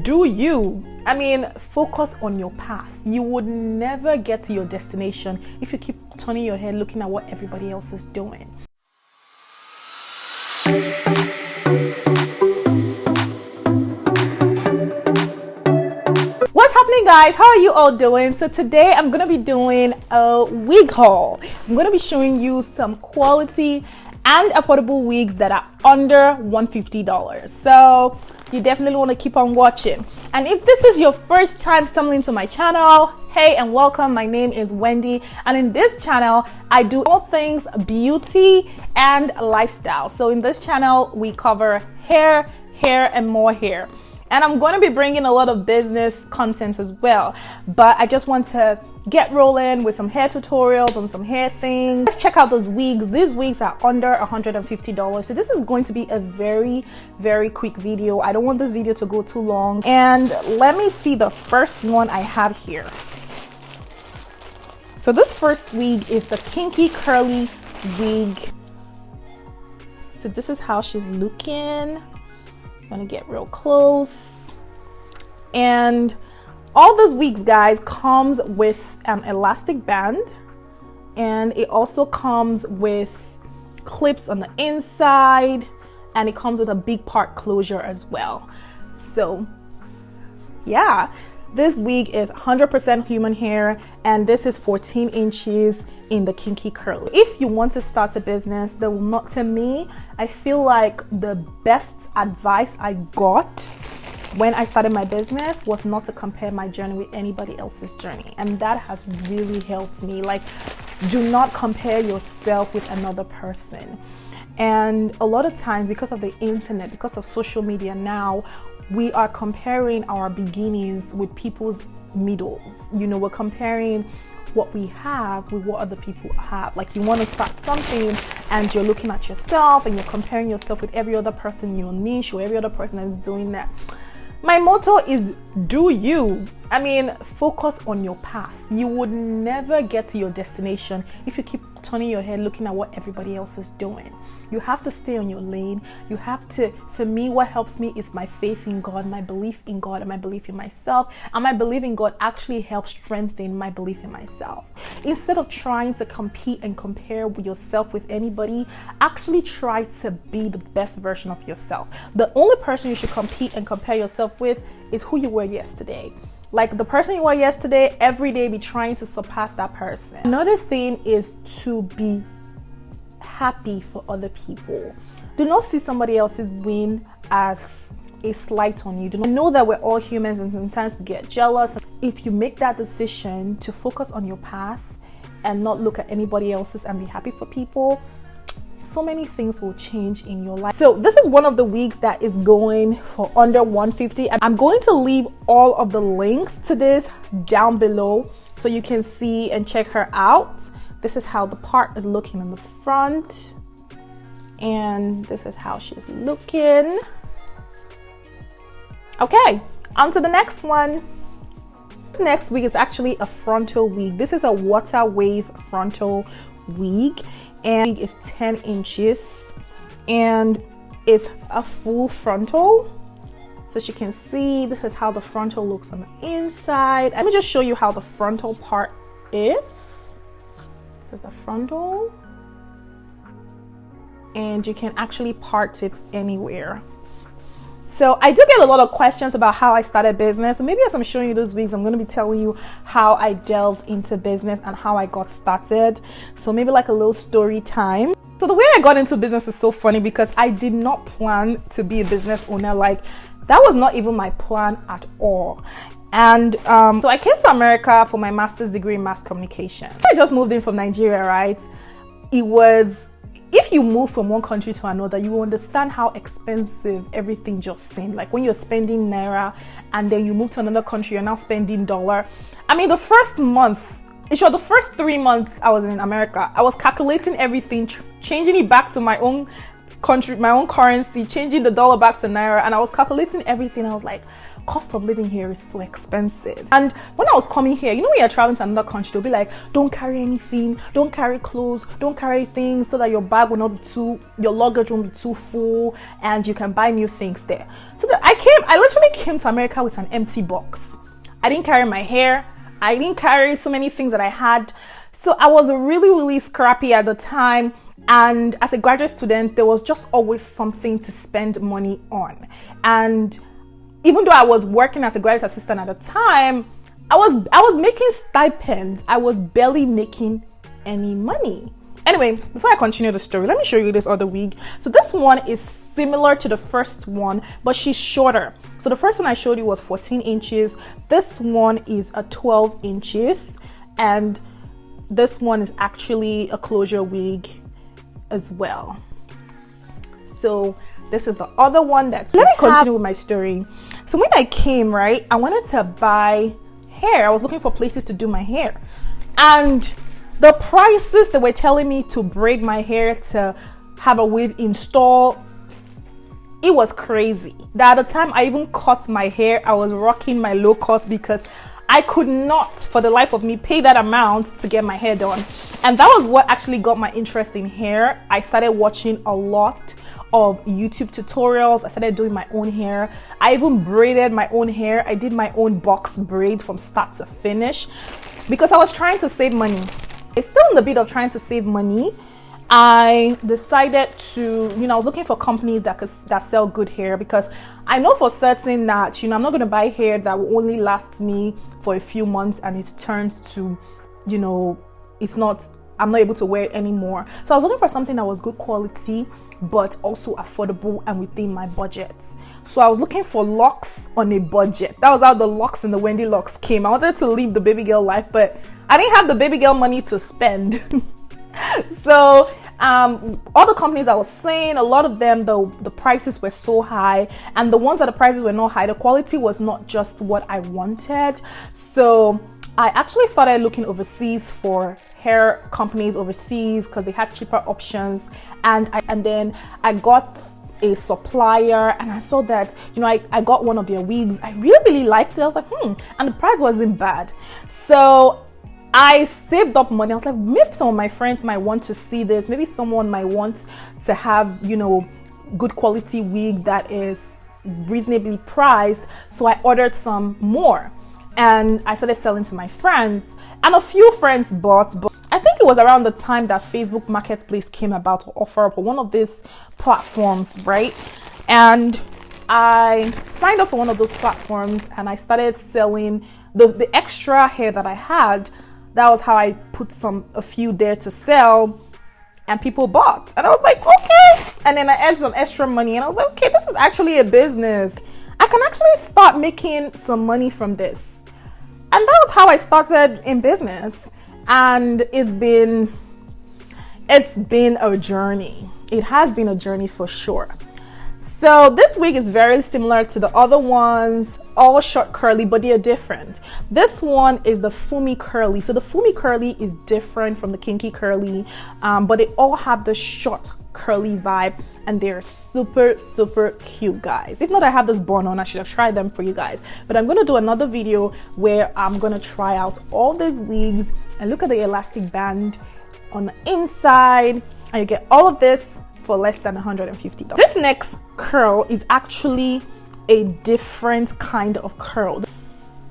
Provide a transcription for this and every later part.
do you. I mean, focus on your path. You would never get to your destination if you keep turning your head looking at what everybody else is doing. What's happening, guys? How are you all doing? So today I'm gonna be doing a wig haul. I'm gonna be showing you some quality and affordable wigs that are under $150. So you definitely want to keep on watching. And if this is your first time stumbling to my channel, hey and welcome. My name is Wendy, and in this channel I do all things beauty and lifestyle. So in this channel we cover hair and more hair. And I'm going to be bringing a lot of business content as well, but I just want to get rolling with some hair tutorials on some hair things. Let's check out those wigs. These wigs are under $150. So this is going to be a very quick video. I don't want this video to go too long. And let me see the first one I have here. So this first wig is the kinky curly wig. So this is how she's looking. I'm gonna get real close. And all those wigs, guys, comes with an elastic band, and it also comes with clips on the inside, and it comes with a big part closure as well. So yeah, this wig is 100% human hair, and this is 14 inches in the kinky curly. If you want to start a business, to me, I feel like the best advice I got when I started my business was not to compare my journey with anybody else's journey. And that has really helped me. Like, do not compare yourself with another person. And a lot of times, because of the internet, because of social media now, we are comparing our beginnings with people's middles. You know, we're comparing what we have with what other people have. Like, you want to start something and you're looking at yourself and you're comparing yourself with every other person in your niche or every other person that is doing that. My motto is do you. I mean, focus on your path. You would never get to your destination if you keep turning your head looking at what everybody else is doing. You have to stay on your lane. You have to, for me, what helps me is my faith in God, my belief in God, and my belief in myself. And my belief in God actually helps strengthen my belief in myself. Instead of trying to compete and compare yourself with anybody, actually try to be the best version of yourself. The only person you should compete and compare yourself with is who you were yesterday. Like, the person you were yesterday, every day be trying to surpass that person. Another thing is to be happy for other people. Do not see somebody else's win as a slight on you. Do not know that we're all humans and sometimes we get jealous. If you make that decision to focus on your path and not look at anybody else's and be happy for people, so many things will change in your life. So this is one of the wigs that is going for under $150, and I'm going to leave all of the links to this down below so you can see and check her out. This is how the part is looking in the front, and this is how she's looking. Okay, on to the next one. This next wig is actually a frontal wig. This is a water wave frontal wig, and it's 10 inches and it's a full frontal. So as you can see, this is how the frontal looks on the inside. Let me just show you how the frontal part is. This is the frontal, and you can actually part it anywhere. So I do get a lot of questions about how I started business. So maybe as I'm showing you those wigs, I'm going to be telling you how I delved into business and how I got started. So maybe like a little story time. So the way I got into business is so funny because I did not plan to be a business owner. Like, that was not even my plan at all. And so I came to America for my master's degree in mass communication. I just moved in from Nigeria, right? It was, if you move from one country to another, you will understand how expensive everything just seemed. Like, when you're spending naira and then you move to another country, you're now spending dollar. I mean, the first 3 months I was in America, I was calculating everything, changing it back to my own country, my own currency, changing the dollar back to naira, and I was calculating everything. I was like, cost of living here is so expensive. And when I was coming here, you know, when you're traveling to another country, they'll be like, don't carry anything, don't carry clothes, don't carry things, so that your bag will not be your luggage won't be too full, and you can buy new things there. So I literally came to America with an empty box. I didn't carry my hair, I didn't carry so many things that I had. So I was really, really scrappy at the time. And as a graduate student, there was just always something to spend money on. And even though I was working as a graduate assistant at the time, I was making stipends. I was barely making any money. Anyway, before I continue the story, let me show you this other wig. So this one is similar to the first one, but she's shorter. So the first one I showed you was 14 inches. This one is a 12 inches. And this one is actually a closure wig as well. So this is the other one that let me continue with my story. So when I came, right, I wanted to buy hair. I was looking for places to do my hair, and the prices they were telling me to braid my hair, to have a weave installed, it was crazy. That at the time I even cut my hair, I was rocking my low cut because I could not for the life of me pay that amount to get my hair done. And that was what actually got my interest in hair. I started watching a lot of YouTube tutorials. I started doing my own hair. I even braided my own hair. I did my own box braid from start to finish because I was trying to save money. It's still in the bit of trying to save money. I decided to, I was looking for companies that sell good hair, because I know for certain that, I'm not going to buy hair that will only last me for a few months and it turns to, I'm not able to wear it anymore. So I was looking for something that was good quality, but also affordable and within my budget. So I was looking for LUXE on a budget. That was how the LUXE and the Wendy LUXE came. I wanted to live the baby girl life, but I didn't have the baby girl money to spend. So all the companies I was saying, a lot of them, the prices were so high, and the ones that the prices were not high, the quality was not just what I wanted. So I actually started looking overseas for hair companies overseas because they had cheaper options, and then I got a supplier, and I saw that I got one of their wigs. I really liked it. I was like, and the price wasn't bad. So I saved up money. I was like, maybe some of my friends might want to see this. Maybe someone might want to have, good quality wig that is reasonably priced. So I ordered some more, and I started selling to my friends, and a few friends bought. But I think it was around the time that Facebook Marketplace came about to offer up one of these platforms, right? And I signed up for one of those platforms, and I started selling the extra hair that I had. That was how I put a few there to sell, and people bought. And I was like, okay. And then I added some extra money, and I was like, okay, this is actually a business. I can actually start making some money from this. And that was how I started in business. And it's been a journey. It has been a journey for sure. So this wig is very similar to the other ones, all short curly, but they are different. This one is the Fumi curly. So the Fumi curly is different from the kinky curly, but they all have the short curly vibe, and they're super, super cute, guys. If not, I have this bun on. I should have tried them for you guys, but I'm going to do another video where I'm going to try out all these wigs and look at the elastic band on the inside, and you get all of this for less than $150. This next curl is actually a different kind of curl.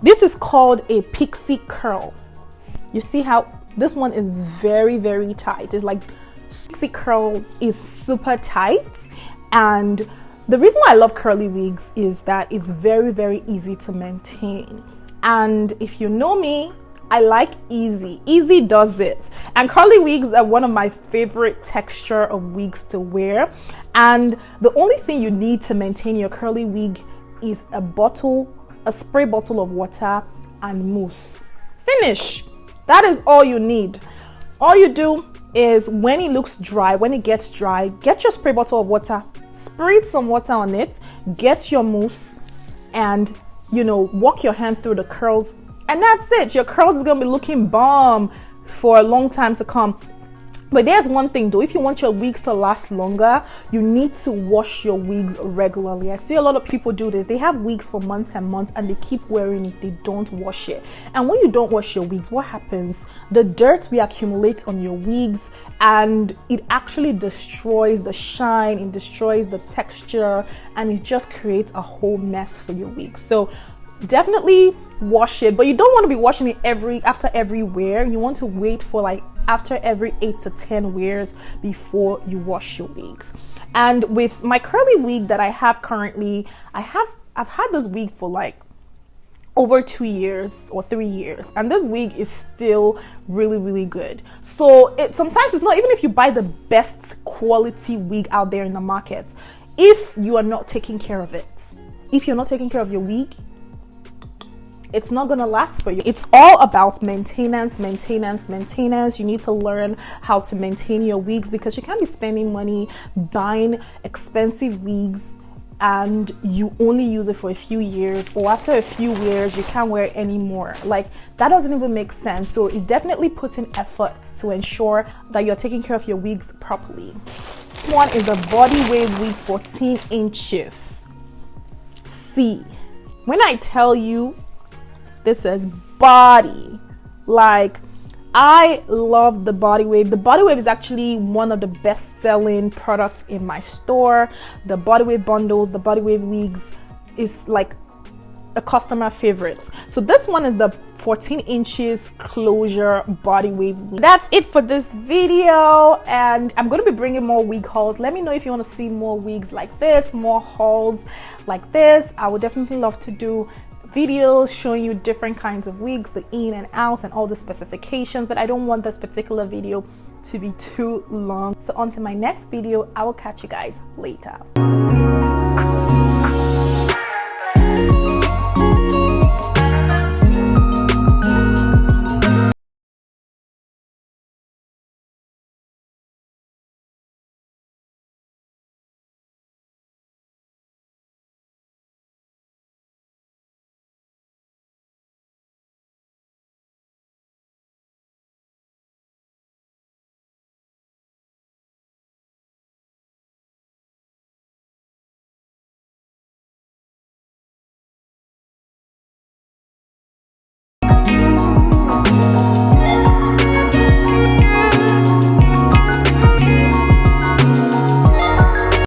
This is called a pixie curl. You see how this one is very, very tight. It's like pixie curl is super tight, and the reason why I love curly wigs is that it's very, very easy to maintain. And if you know me, I like easy. Easy does it. And curly wigs are one of my favorite texture of wigs to wear. And the only thing you need to maintain your curly wig is a spray bottle of water and mousse. Finish. That is all you need. All you do is when it looks dry, when it gets dry, get your spray bottle of water, spray some water on it, get your mousse, and walk your hands through the curls. And that's it. Your curls is going to be looking bomb for a long time to come. But there's one thing though, if you want your wigs to last longer, you need to wash your wigs regularly. I see a lot of people do this. They have wigs for months and months and they keep wearing it. They don't wash it. And when you don't wash your wigs, what happens? The dirt will accumulate on your wigs and it actually destroys the shine, it destroys the texture, and it just creates a whole mess for your wigs. So definitely wash it, but you don't want to be washing it after every wear. You want to wait for like after every 8 to 10 wears before you wash your wigs. And with my curly wig that I have currently, I've had this wig for like over 2 years or 3 years, and this wig is still really good. So sometimes it's not, even if you buy the best quality wig out there in the market, if you are not taking care of it, if you're not taking care of your wig, it's not gonna last for you. It's all about maintenance. You need to learn how to maintain your wigs, because you can't be spending money buying expensive wigs and you only use it for a few years, or after a few years you can't wear it anymore. Like, that doesn't even make sense. So it definitely puts in effort to ensure that you're taking care of your wigs properly. One is a body wave wig, 14 inches. See, when I tell you this is body, like, I love the body wave. The body wave is actually one of the best selling products in my store. The body wave bundles, the body wave wigs is like a customer favorite. So this one is the 14 inches closure body wave wig. That's it for this video, and I'm going to be bringing more wig hauls. Let me know if you want to see more wigs like this, more hauls like this. I would definitely love to do videos showing you different kinds of wigs, the in and out and all the specifications, but I don't want this particular video to be too long. So on to my next video. I will catch you guys later.